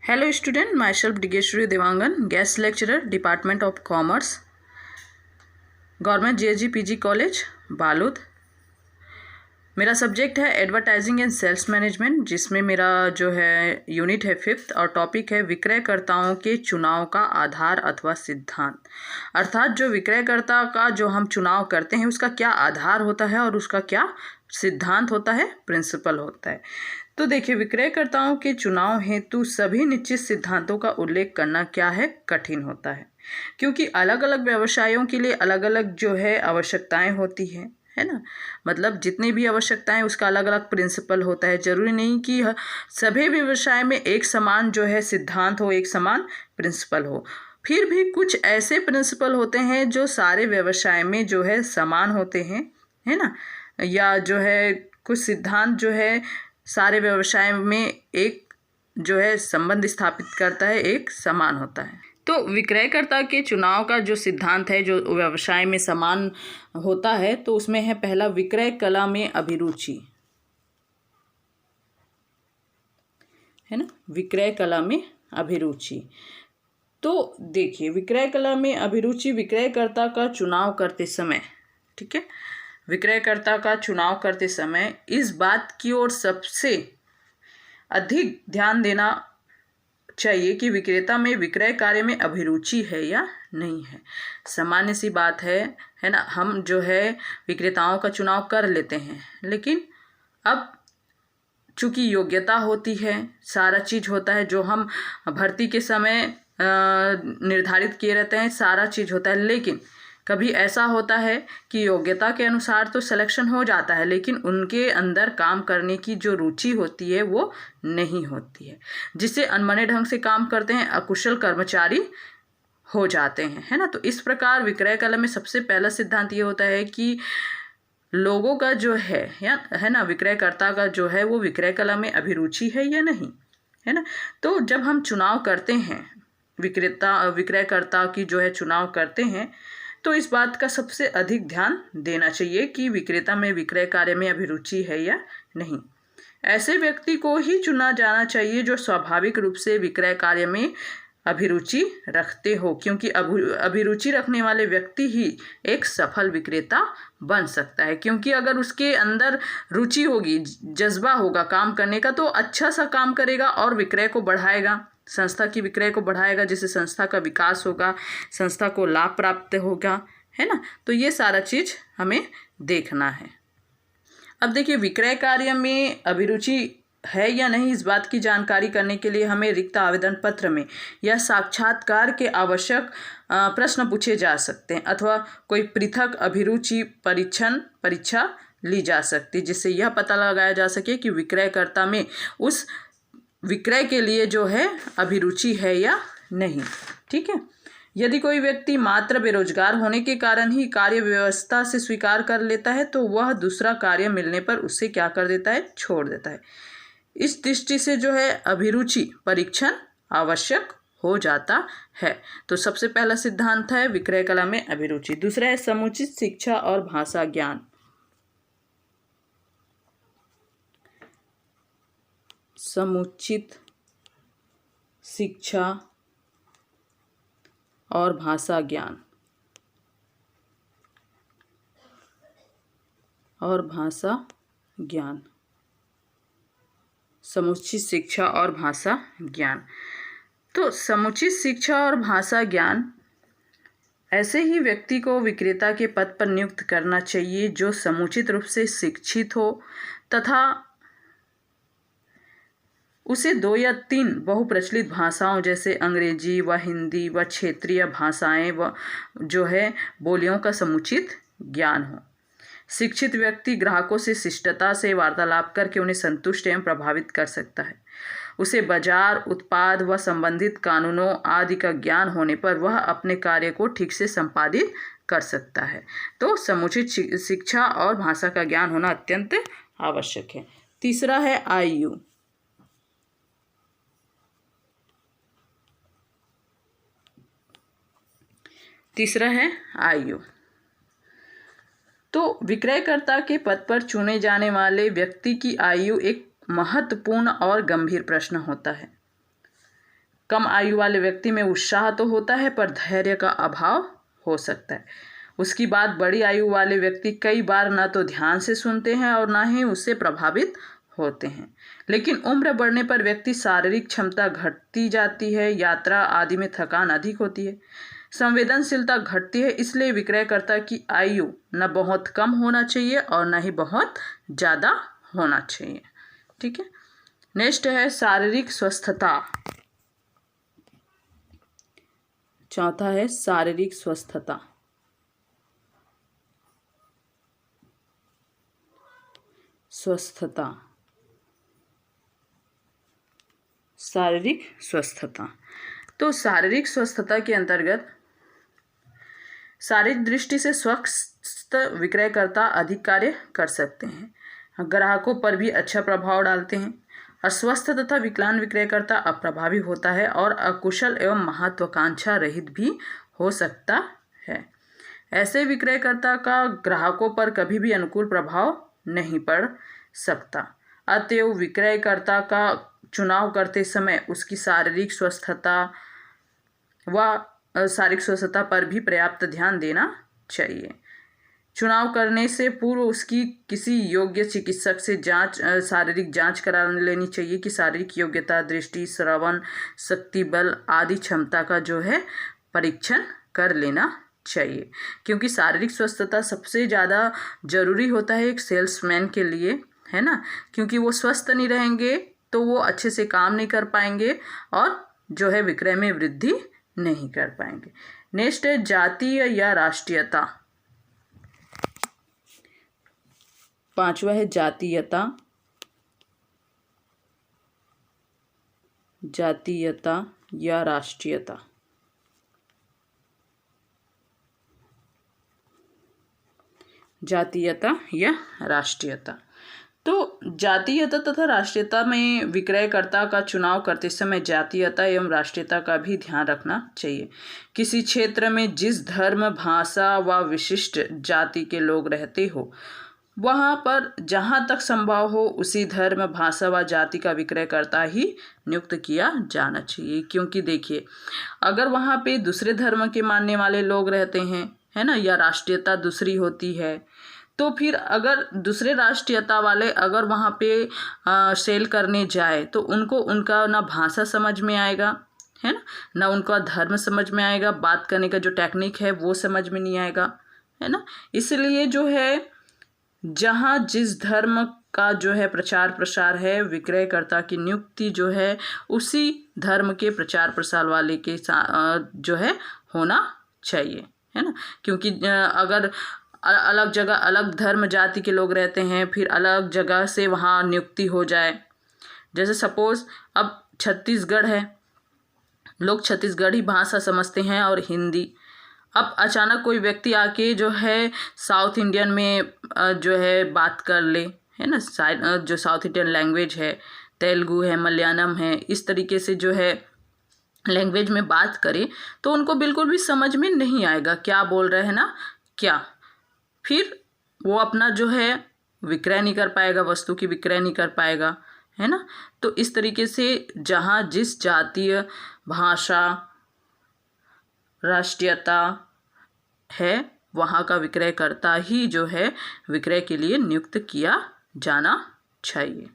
Hello student, myself Digeshwari Devangan, guest lecturer, Department of Commerce, Government JSG PG College, Balud. मेरा subject है advertising and sales management, जिसमें मेरा जो है unit है 5th और टॉपिक है विक्रयकर्ताओं के चुनाव का आधार अथवा सिद्धांत। अर्थात जो विक्रयकर्ता का जो हम चुनाव करते हैं उसका क्या आधार होता है और उसका क्या सिद्धांत होता है, प्रिंसिपल होता है। तो देखिए, विक्रयकर्ताओं के चुनाव हेतु सभी निश्चित सिद्धांतों का उल्लेख करना क्या है, कठिन होता है, क्योंकि अलग अलग व्यवसायों के लिए अलग अलग जो है आवश्यकताएं होती हैं, है ना। मतलब जितनी भी आवश्यकताएं उसका अलग अलग प्रिंसिपल होता है। जरूरी नहीं कि सभी व्यवसाय में एक समान जो है सिद्धांत हो, एक समान प्रिंसिपल हो। फिर भी कुछ ऐसे प्रिंसिपल होते हैं जो सारे व्यवसाय में जो है समान होते हैं, है ना। या जो है कुछ सिद्धांत जो है सारे व्यवसाय में एक जो है संबंध स्थापित करता है, एक समान होता है। तो विक्रयकर्ता के चुनाव का जो सिद्धांत है जो व्यवसाय में समान होता है, तो उसमें है पहला, विक्रय कला में अभिरुचि, है ना। विक्रय कला में अभिरुचि। तो देखिए, विक्रय कला में अभिरुचि विक्रयकर्ता का चुनाव करते समय, ठीक है, विक्रयकर्ता का चुनाव करते समय इस बात की ओर सबसे अधिक ध्यान देना चाहिए कि विक्रेता में विक्रय कार्य में अभिरुचि है या नहीं है। सामान्य सी बात है ना। हम जो है विक्रेताओं का चुनाव कर लेते हैं, लेकिन अब चूंकि योग्यता होती है, सारा चीज़ होता है जो हम भर्ती के समय निर्धारित किए रहते हैं, सारा चीज़ होता है, लेकिन कभी ऐसा होता है कि योग्यता के अनुसार तो सिलेक्शन हो जाता है, लेकिन उनके अंदर काम करने की जो रुचि होती है वो नहीं होती है, जिससे अनबने ढंग से काम करते हैं, अकुशल कर्मचारी हो जाते हैं, है ना। तो इस प्रकार विक्रय कला में सबसे पहला सिद्धांत ये होता है कि लोगों का जो है ना, विक्रयकर्ता का जो है वो विक्रय कला में अभिरुचि है या नहीं, है ना। तो जब हम चुनाव करते हैं, विक्रयकर्ता की जो है चुनाव करते हैं, तो इस बात का सबसे अधिक ध्यान देना चाहिए कि विक्रेता में विक्रय कार्य में अभिरुचि है या नहीं। ऐसे व्यक्ति को ही चुना जाना चाहिए जो स्वाभाविक रूप से विक्रय कार्य में अभिरुचि रखते हो, क्योंकि अभिरुचि रखने वाले व्यक्ति ही एक सफल विक्रेता बन सकता है। क्योंकि अगर उसके अंदर रुचि होगी, जज्बा होगा काम करने का, तो अच्छा सा काम करेगा और विक्रय को बढ़ाएगा, संस्था की विक्रय को बढ़ाएगा, जिससे संस्था का विकास होगा, संस्था को लाभ प्राप्त होगा, है ना। तो ये सारा चीज़ हमें देखना है। अब देखिए, विक्रय कार्य में अभिरुचि है या नहीं, इस बात की जानकारी करने के लिए हमें रिक्त आवेदन पत्र में या साक्षात्कार के आवश्यक प्रश्न पूछे जा सकते हैं, अथवा कोई पृथक अभिरुचि परीक्षा ली जा सकती है, जिससे यह पता लगाया जा सके कि विक्रयकर्ता में उस विक्रय के लिए जो है अभिरुचि है या नहीं, ठीक है। यदि कोई व्यक्ति मात्र बेरोजगार होने के कारण ही कार्य व्यवस्था से स्वीकार कर लेता है, तो वह दूसरा कार्य मिलने पर उससे क्या कर देता है, छोड़ देता है। इस दृष्टि से जो है अभिरुचि परीक्षण आवश्यक हो जाता है। तो सबसे पहला सिद्धांत है विक्रय कला में अभिरुचि। दूसरा है समुचित शिक्षा और भाषा ज्ञान। समुचित शिक्षा और भाषा ज्ञान समुचित शिक्षा और भाषा ज्ञान। तो समुचित शिक्षा और भाषा ज्ञान ऐसे ही व्यक्ति को विक्रेता के पद पर नियुक्त करना चाहिए जो समुचित रूप से शिक्षित हो तथा उसे 2 या 3 बहुप्रचलित भाषाओं जैसे अंग्रेजी व हिंदी व क्षेत्रीय भाषाएं व जो है बोलियों का समुचित ज्ञान हो। शिक्षित व्यक्ति ग्राहकों से शिष्टता से वार्तालाप करके उन्हें संतुष्ट एवं प्रभावित कर सकता है। उसे बाजार, उत्पाद व संबंधित कानूनों आदि का ज्ञान होने पर वह अपने कार्य को ठीक से संपादित कर सकता है। तो समुचित शिक्षा और भाषा का ज्ञान होना अत्यंत आवश्यक है। तीसरा है आयु। तो विक्रयकर्ता के पद पर चुने जाने वाले व्यक्ति की आयु एक महत्वपूर्ण और गंभीर प्रश्न होता है। कम आयु वाले व्यक्ति में उत्साह तो होता है पर धैर्य का अभाव हो सकता है। उसकी बात बड़ी आयु वाले व्यक्ति कई बार न तो ध्यान से सुनते हैं और न ही उससे प्रभावित होते हैं। लेकिन उम्र बढ़ने पर व्यक्ति शारीरिक क्षमता घटती जाती है, यात्रा आदि में थकान अधिक होती है, संवेदनशीलता घटती है। इसलिए विक्रयकर्ता की आयु न बहुत कम होना चाहिए और न ही बहुत ज़्यादा होना चाहिए। ठीक है। नेक्स्ट है शारीरिक स्वस्थता। चौथा है शारीरिक स्वस्थता। शारीरिक स्वस्थता। तो शारीरिक स्वस्थता के अंतर्गत शारीरिक दृष्टि से स्वस्थ विक्रयकर्ता अधिक कार्य कर सकते हैं, ग्राहकों पर भी अच्छा प्रभाव डालते हैं। अस्वस्थ तथा विकलांग विक्रयकर्ता अप्रभावी होता है और अकुशल एवं महत्वाकांक्षा रहित भी हो सकता है। ऐसे विक्रयकर्ता का ग्राहकों पर कभी भी अनुकूल प्रभाव नहीं पड़ सकता। अतएव विक्रयकर्ता का चुनाव करते समय उसकी शारीरिक स्वस्थता पर भी पर्याप्त ध्यान देना चाहिए। चुनाव करने से पूर्व उसकी किसी योग्य चिकित्सक से शारीरिक जांच करा लेनी चाहिए कि शारीरिक योग्यता, दृष्टि, श्रवण शक्ति, बल आदि क्षमता का जो है परीक्षण कर लेना चाहिए। क्योंकि शारीरिक स्वस्थता सबसे ज़्यादा जरूरी होता है एक सेल्समैन के लिए, है ना। क्योंकि वो स्वस्थ नहीं रहेंगे तो वो अच्छे से काम नहीं कर पाएंगे और जो है विक्रय में वृद्धि नहीं कर पाएंगे। नेक्स्ट है जातीय या राष्ट्रीयता। पांचवा है जातीयता या राष्ट्रीयता। जातीयता या राष्ट्रीयता। तो जातीयता तथा राष्ट्रीयता में विक्रयकर्ता का चुनाव करते समय जातीयता एवं राष्ट्रीयता का भी ध्यान रखना चाहिए। किसी क्षेत्र में जिस धर्म, भाषा व विशिष्ट जाति के लोग रहते हो वहाँ पर जहाँ तक संभव हो उसी धर्म, भाषा व जाति का विक्रयकर्ता ही नियुक्त किया जाना चाहिए। क्योंकि देखिए अगर वहाँ पे दूसरे धर्म के मानने वाले लोग रहते हैं, है ना, या राष्ट्रीयता दूसरी होती है, तो फिर अगर दूसरे राष्ट्रीयता वाले अगर वहाँ पे सेल करने जाए तो उनको उनका ना भाषा समझ में आएगा, है ना उनका धर्म समझ में आएगा, बात करने का जो टेक्निक है वो समझ में नहीं आएगा, है ना। इसलिए जो है जहाँ जिस धर्म का जो है प्रचार प्रसार है, विक्रयकर्ता की नियुक्ति जो है उसी धर्म के प्रचार प्रसार वाले के जो है होना चाहिए, है ना। क्योंकि अगर अलग जगह अलग धर्म जाति के लोग रहते हैं, फिर अलग जगह से वहाँ नियुक्ति हो जाए, जैसे सपोज अब छत्तीसगढ़ है, लोग छत्तीसगढ़ी भाषा समझते हैं और हिंदी। अब अचानक कोई व्यक्ति आके जो है साउथ इंडियन में जो है बात कर ले, है ना, जो साउथ इंडियन लैंग्वेज है, तेलुगु है, मलयालम है, इस तरीके से जो है लैंग्वेज में बात करे तो उनको बिल्कुल भी समझ में नहीं आएगा क्या बोल रहे हैं ना क्या। फिर वो अपना जो है विक्रय नहीं कर पाएगा, वस्तु की विक्रय नहीं कर पाएगा, है ना। तो इस तरीके से जहाँ जिस जातीय, भाषा, राष्ट्रीयता है वहाँ का विक्रयकर्ता ही जो है विक्रय के लिए नियुक्त किया जाना चाहिए।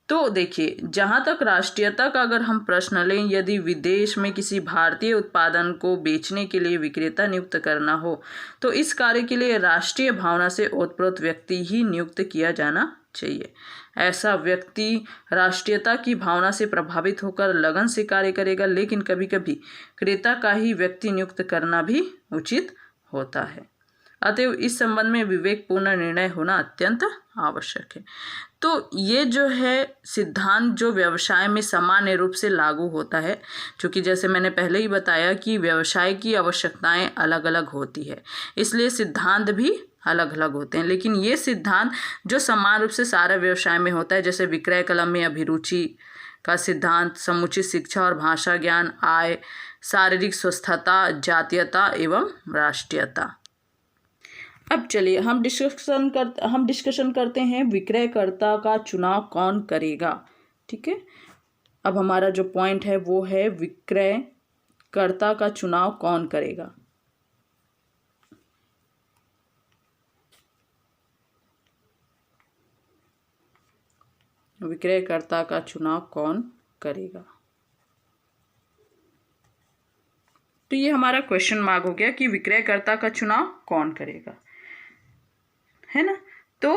तो देखिए जहाँ तक राष्ट्रीयता का अगर हम प्रश्न लें, यदि विदेश में किसी भारतीय उत्पादन को बेचने के लिए विक्रेता नियुक्त करना हो तो इस कार्य के लिए राष्ट्रीय भावना से ओतप्रोत व्यक्ति ही नियुक्त किया जाना चाहिए। ऐसा व्यक्ति राष्ट्रीयता की भावना से प्रभावित होकर लगन से कार्य करेगा, लेकिन कभी कभी क्रेता का ही व्यक्ति नियुक्त करना भी उचित होता है। अतएव इस संबंध में विवेकपूर्ण निर्णय होना अत्यंत आवश्यक है। तो ये जो है सिद्धांत जो व्यवसाय में सामान्य रूप से लागू होता है, क्योंकि जैसे मैंने पहले ही बताया कि व्यवसाय की आवश्यकताएं अलग अलग होती है, इसलिए सिद्धांत भी अलग अलग होते हैं। लेकिन ये सिद्धांत जो समान रूप से सारा व्यवसाय में होता है, जैसे विक्रय कलम में अभिरुचि का सिद्धांत, समुचित शिक्षा और भाषा ज्ञान, आय, शारीरिक स्वस्थता, जातीयता एवं राष्ट्रीयता। अब चलिए हम डिस्कशन करते हैं विक्रयकर्ता का चुनाव कौन करेगा। ठीक है, अब हमारा जो पॉइंट है वो है विक्रयकर्ता का चुनाव कौन करेगा। विक्रयकर्ता का चुनाव कौन करेगा। तो ये हमारा क्वेश्चन मार्क हो गया कि विक्रयकर्ता का चुनाव कौन करेगा, है ना। तो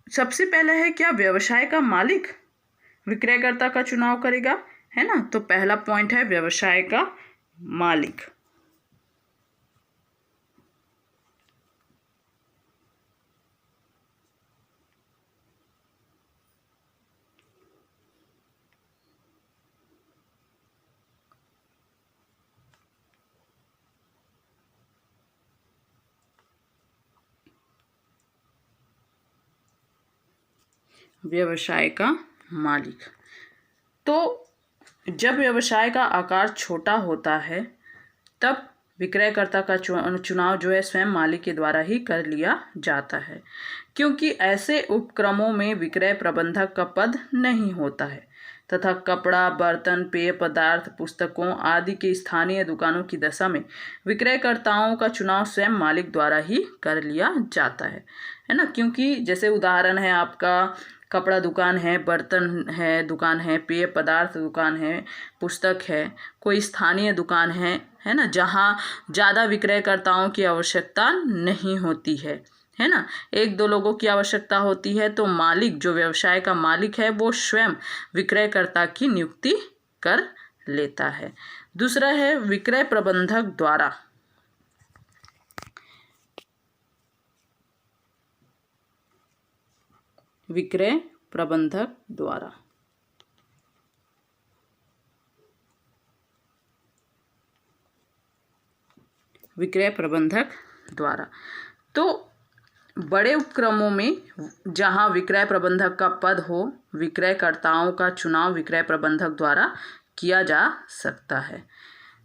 सबसे पहला है, क्या व्यवसाय का मालिक विक्रयकर्ता का चुनाव करेगा, है ना। तो पहला पॉइंट है व्यवसाय का मालिक। व्यवसाय का मालिक। तो जब व्यवसाय का आकार छोटा होता है तब विक्रयकर्ता का चुनाव जो है स्वयं मालिक के द्वारा ही कर लिया जाता है, क्योंकि ऐसे उपक्रमों में विक्रय प्रबंधक का पद नहीं होता है तथा कपड़ा, बर्तन, पेय पदार्थ, पुस्तकों आदि की स्थानीय दुकानों की दशा में विक्रयकर्ताओं का चुनाव स्वयं मालिक द्वारा ही कर लिया जाता है ना। क्योंकि जैसे उदाहरण है आपका कपड़ा दुकान है, बर्तन है दुकान है, पेय पदार्थ दुकान है, पुस्तक है, कोई स्थानीय दुकान है ना, जहाँ ज़्यादा विक्रयकर्ताओं की आवश्यकता नहीं होती है ना। एक दो लोगों की आवश्यकता होती है तो मालिक, जो व्यवसाय का मालिक है, वो स्वयं विक्रयकर्ता की नियुक्ति कर लेता है। दूसरा है विक्रय प्रबंधक द्वारा। विक्रय प्रबंधक द्वारा। विक्रय प्रबंधक द्वारा। तो बड़े उपक्रमों में जहां विक्रय प्रबंधक का पद हो, विक्रयकर्ताओं का चुनाव विक्रय प्रबंधक द्वारा किया जा सकता है।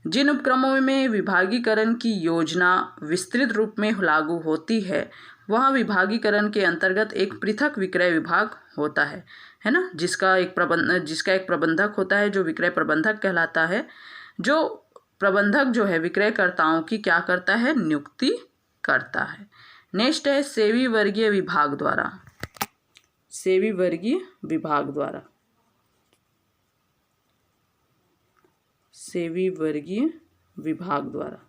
जिन उपक्रमों में विभागीकरण की योजना विस्तृत रूप में लागू होती है, वहाँ विभागीकरण के अंतर्गत एक पृथक विक्रय विभाग होता है ना, जिसका एक प्रबंधक होता है जो विक्रय प्रबंधक कहलाता है। जो प्रबंधक जो है विक्रयकर्ताओं की क्या करता है, नियुक्ति करता है। नेक्स्ट है सेवी वर्गीय विभाग द्वारा। सेवी वर्गीय विभाग द्वारा। सेवी वर्गीय विभाग द्वारा।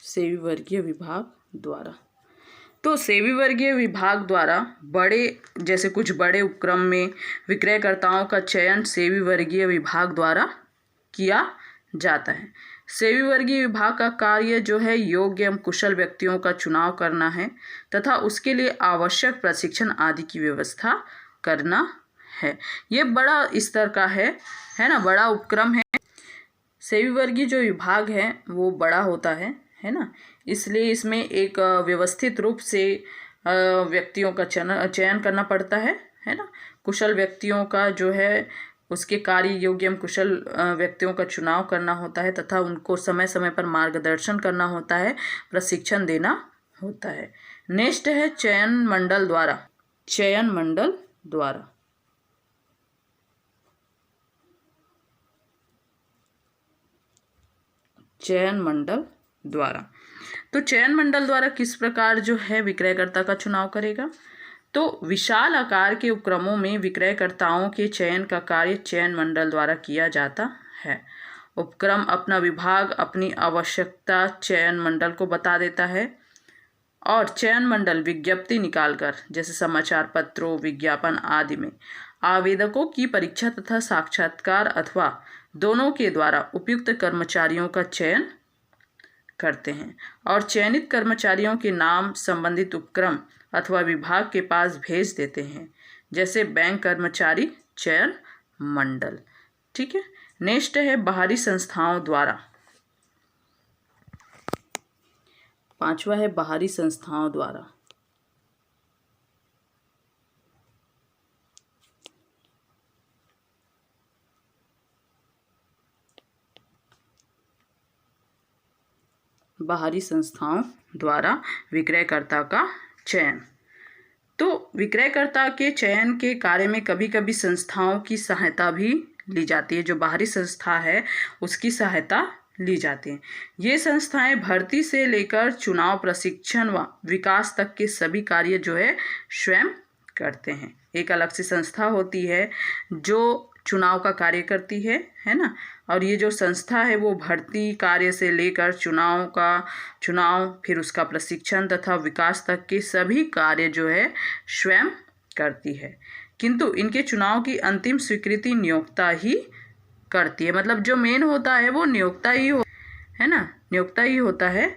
सेवी वर्गीय विभाग द्वारा। तो सेवी वर्गीय विभाग द्वारा जैसे कुछ बड़े उपक्रम में विक्रयकर्ताओं का चयन सेवी वर्गीय विभाग द्वारा किया जाता है। सेवी वर्गीय विभाग का कार्य जो है योग्य एवं कुशल व्यक्तियों का चुनाव करना है तथा उसके लिए आवश्यक प्रशिक्षण आदि की व्यवस्था करना है। ये बड़ा स्तर का है ना, बड़ा उपक्रम है। सेवी वर्गीय जो विभाग है वो बड़ा होता है ना, इसलिए इसमें एक व्यवस्थित रूप से व्यक्तियों का चयन करना पड़ता है ना। कुशल व्यक्तियों का जो है उसके कार्य योग्य एवं कुशल व्यक्तियों का चुनाव करना होता है तथा उनको समय समय पर मार्गदर्शन करना होता है, प्रशिक्षण देना होता है। नेक्स्ट है चयन मंडल द्वारा। चयन मंडल द्वारा। चयन मंडल द्वारा। तो चयन मंडल द्वारा किस प्रकार जो है विक्रयकर्ता का चुनाव करेगा। तो विशाल आकार के उपक्रमों में विक्रयकर्ताओं के चयन का कार्य चयन मंडल द्वारा किया जाता है। उपक्रम अपना विभाग अपनी आवश्यकता चयन मंडल को बता देता है और चयन मंडल विज्ञप्ति निकालकर, जैसे समाचार पत्रों, विज्ञापन आदि में आवेदकों की परीक्षा तथा साक्षात्कार अथवा दोनों के द्वारा उपयुक्त कर्मचारियों का चयन करते हैं और चयनित कर्मचारियों के नाम संबंधित उपक्रम अथवा विभाग के पास भेज देते हैं, जैसे बैंक कर्मचारी चयन मंडल। ठीक है। नेक्स्ट है बाहरी संस्थाओं द्वारा। पांचवा है बाहरी संस्थाओं द्वारा। बाहरी संस्थाओं द्वारा विक्रयकर्ता का चयन। तो विक्रयकर्ता के चयन के कार्य में कभी कभी संस्थाओं की सहायता भी ली जाती है, जो बाहरी संस्था है उसकी सहायता ली जाती है। ये संस्थाएं भर्ती से लेकर चुनाव, प्रशिक्षण व विकास तक के सभी कार्य जो है स्वयं करते हैं। एक अलग से संस्था होती है जो चुनाव का कार्य करती है ना, और ये जो संस्था है वो भर्ती कार्य से लेकर चुनाव फिर उसका प्रशिक्षण तथा विकास तक के सभी कार्य जो है स्वयं करती है। किंतु इनके चुनाव की अंतिम स्वीकृति नियोक्ता ही करती है। मतलब जो मेन होता है वो नियोक्ता ही है ना, नियोक्ता ही होता है,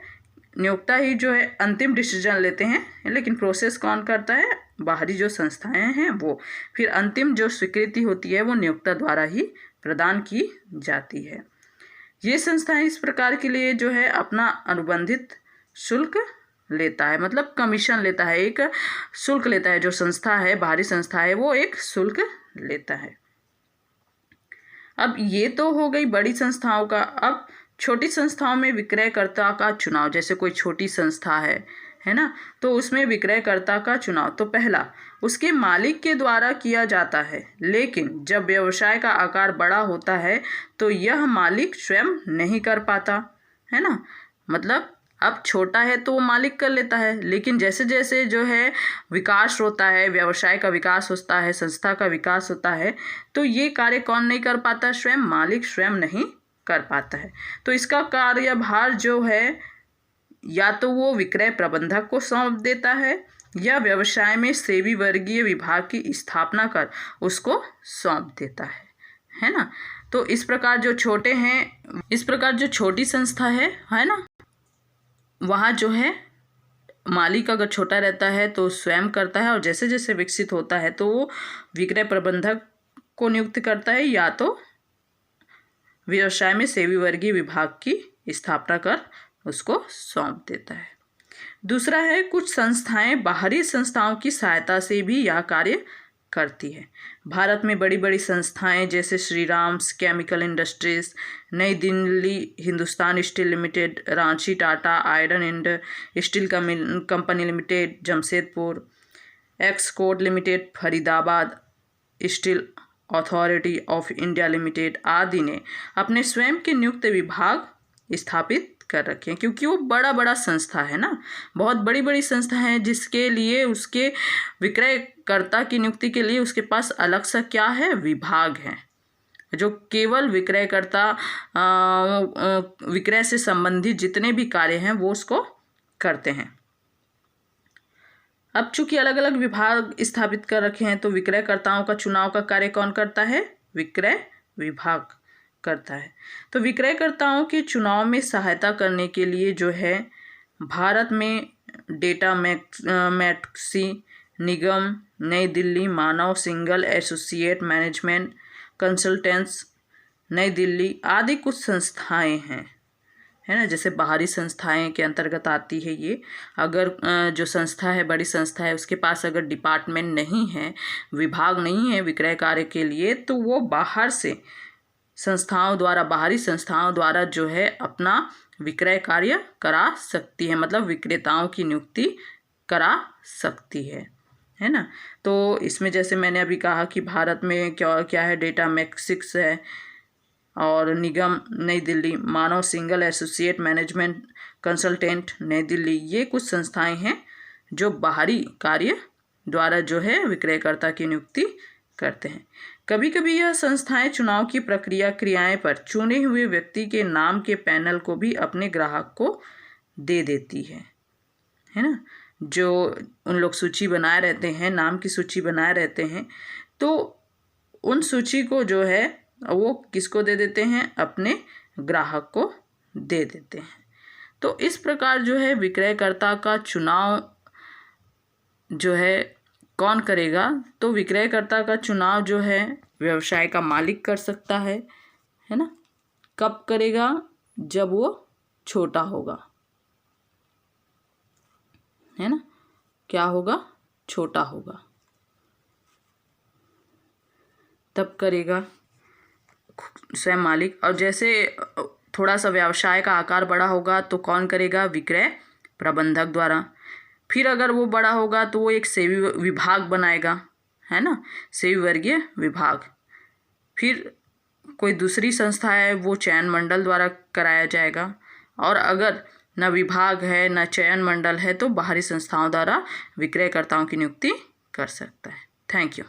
नियोक्ता ही जो है अंतिम डिसीजन लेते हैं, लेकिन प्रोसेस कौन करता है? बाहरी जो संस्थाएं हैं वो। फिर अंतिम जो स्वीकृति होती है वो नियोक्ता द्वारा ही प्रदान की जाती है। ये संस्थाएं इस प्रकार के लिए जो है अपना अनुबंधित शुल्क लेता है, मतलब कमीशन लेता है, एक शुल्क लेता है। जो संस्था है, बाहरी संस्था है, वो एक शुल्क लेता है। अब ये तो हो गई बड़ी संस्थाओं का। अब छोटी संस्थाओं में विक्रयकर्ता का चुनाव, जैसे कोई छोटी संस्था है ना, तो उसमें विक्रयकर्ता का चुनाव तो पहला उसके मालिक के द्वारा किया जाता है, लेकिन जब व्यवसाय का आकार बड़ा होता है तो यह मालिक स्वयं नहीं कर पाता, है ना। मतलब अब छोटा है तो वो मालिक कर लेता है, लेकिन जैसे जैसे जो है विकास होता है, व्यवसाय का विकास होता है, संस्था का विकास होता है, तो ये कार्य कौन नहीं कर पाता? स्वयं मालिक स्वयं नहीं कर पाता है। तो इसका कार्यभार जो है या तो वो विक्रय प्रबंधक को सौंप देता है या व्यवसाय में सेवी वर्गीय विभाग की स्थापना कर उसको सौंप देता है ना। तो इस प्रकार जो छोटे हैं, इस प्रकार जो छोटी संस्था है ना, वहाँ जो है मालिक अगर छोटा रहता है तो स्वयं करता है, और जैसे जैसे विकसित होता है तो वो विक्रय प्रबंधक को नियुक्त करता है या तो व्यवसाय में सेवी वर्गीय विभाग की स्थापना कर उसको सौंप देता है। दूसरा है, कुछ संस्थाएं बाहरी संस्थाओं की सहायता से भी यह कार्य करती है। भारत में बड़ी बड़ी संस्थाएं जैसे श्रीराम्स chemical industries, New Delhi Hindustan steel limited, Ranchi Tata iron and steel company limited, Jamshedpur, एक्सकोट limited, Faridabad steel authority of India limited आदि ने अपने स्वयं के नियुक्त विभाग स्थापित कर रखे हैं, क्योंकि वो बड़ा बड़ा संस्था है ना, बहुत बड़ी बड़ी संस्था है, जिसके लिए उसके विक्रयकर्ता की नियुक्ति के लिए उसके पास अलग सा क्या है? विभाग है, जो केवल विक्रयकर्ता विक्रय से संबंधित जितने भी कार्य हैं वो उसको करते हैं। अब चूंकि अलग अलग विभाग स्थापित कर रखे हैं तो विक्रयकर्ताओं का चुनाव का कार्य कौन करता है? विक्रय विभाग करता है। तो विक्रयकर्ताओं के चुनाव में सहायता करने के लिए जो है भारत में डेटा मैक्सी निगम, नई दिल्ली, मानव सिंगल एसोसिएट मैनेजमेंट कंसल्टेंट्स, नई दिल्ली आदि कुछ संस्थाएं हैं, है ना। जैसे बाहरी संस्थाएं के अंतर्गत आती है ये। अगर जो संस्था है, बड़ी संस्था है, उसके पास अगर डिपार्टमेंट नहीं है, विभाग नहीं है विक्रय कार्य के लिए, तो वो बाहर से संस्थाओं द्वारा, बाहरी संस्थाओं द्वारा जो है अपना विक्रय कार्य करा सकती है, मतलब विक्रेताओं की नियुक्ति करा सकती है ना। तो इसमें जैसे मैंने अभी कहा कि भारत में क्या क्या है, डेटा मैक्सिक्स है, और निगम नई दिल्ली, मानव सिंगल एसोसिएट मैनेजमेंट कंसल्टेंट नई दिल्ली, ये कुछ संस्थाएं हैं जो बाहरी कार्य द्वारा जो है विक्रयकर्ता की नियुक्ति करते हैं। कभी कभी यह संस्थाएं चुनाव की क्रियाएं पर चुने हुए व्यक्ति के नाम के पैनल को भी अपने ग्राहक को दे देती है ना। जो उन लोग सूची बनाए रहते हैं, नाम की सूची बनाए रहते हैं, तो उन सूची को जो है वो किसको दे देते हैं? अपने ग्राहक को दे देते हैं। तो इस प्रकार जो है विक्रयकर्ता का चुनाव जो है कौन करेगा? तो विक्रयकर्ता का चुनाव जो है व्यवसाय का मालिक कर सकता है ना। कब करेगा? जब वो छोटा होगा, है ना। क्या होगा? छोटा होगा, तब करेगा स्वयं मालिक। और जैसे थोड़ा सा व्यवसाय का आकार बड़ा होगा तो कौन करेगा? विक्रय प्रबंधक द्वारा। फिर अगर वो बड़ा होगा तो वो एक सेवी विभाग बनाएगा, है ना, सेवी वर्गीय विभाग। फिर कोई दूसरी संस्था है वो चयन मंडल द्वारा कराया जाएगा। और अगर न विभाग है न चयन मंडल है तो बाहरी संस्थाओं द्वारा विक्रयकर्ताओं की नियुक्ति कर सकता है। Thank you.